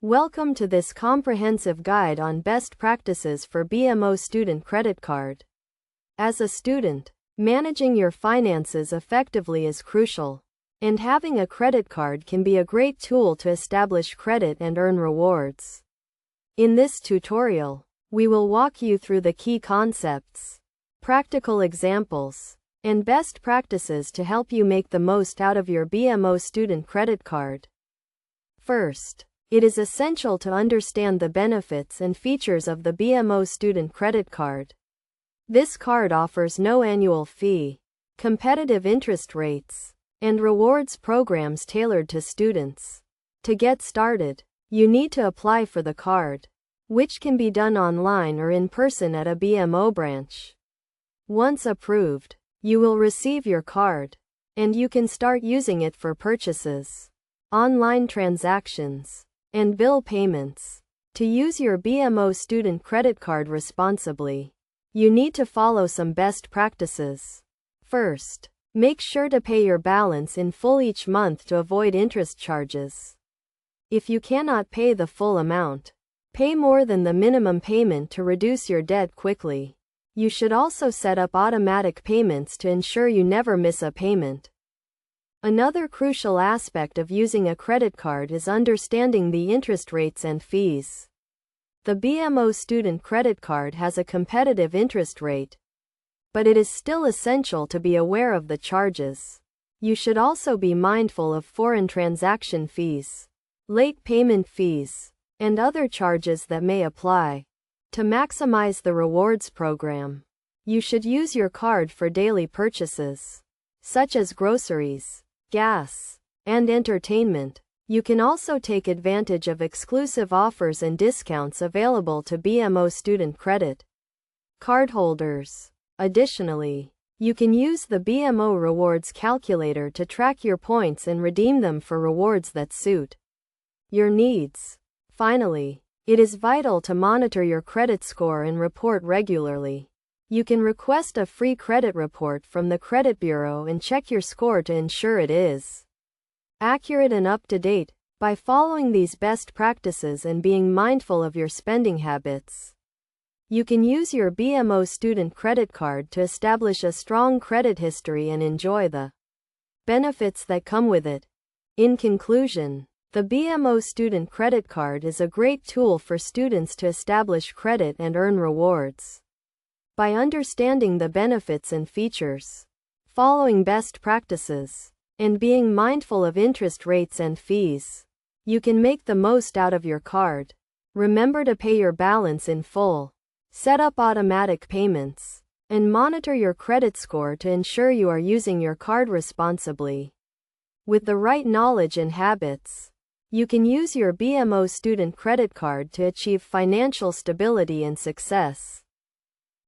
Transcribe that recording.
Welcome to this comprehensive guide on best practices for BMO student credit card. As a student, managing your finances effectively is crucial, and having a credit card can be a great tool to establish credit and earn rewards. In this tutorial, we will walk you through the key concepts, practical examples, and best practices to help you make the most out of your BMO student credit card. First, it is essential to understand the benefits and features of the BMO student credit card. This card offers no annual fee, competitive interest rates, and rewards programs tailored to students. To get started, you need to apply for the card, which can be done online or in person at a BMO branch. Once approved, you will receive your card, and you can start using it for purchases, online transactions, and bill payments. To use your BMO student credit card responsibly, you need to follow some best practices. First, make sure to pay your balance in full each month to avoid interest charges. If you cannot pay the full amount, pay more than the minimum payment to reduce your debt quickly. You should also set up automatic payments to ensure you never miss a payment. Another crucial aspect of using a credit card is understanding the interest rates and fees. The BMO student credit card has a competitive interest rate, but it is still essential to be aware of the charges. You should also be mindful of foreign transaction fees, late payment fees, and other charges that may apply. To maximize the rewards program, you should use your card for daily purchases, such as groceries, gas, and entertainment. You can also take advantage of exclusive offers and discounts available to BMO student credit cardholders. Additionally, you can use the BMO rewards calculator to track your points and redeem them for rewards that suit your needs. Finally, it is vital to monitor your credit score and report regularly. You can request a free credit report from the credit bureau and check your score to ensure it is accurate and up to date. By following these best practices and being mindful of your spending habits, you can use your BMO student credit card to establish a strong credit history and enjoy the benefits that come with it. In conclusion, the BMO student credit card is a great tool for students to establish credit and earn rewards. By understanding the benefits and features, following best practices, and being mindful of interest rates and fees, you can make the most out of your card. Remember to pay your balance in full, set up automatic payments, and monitor your credit score to ensure you are using your card responsibly. With the right knowledge and habits, you can use your BMO student credit card to achieve financial stability and success.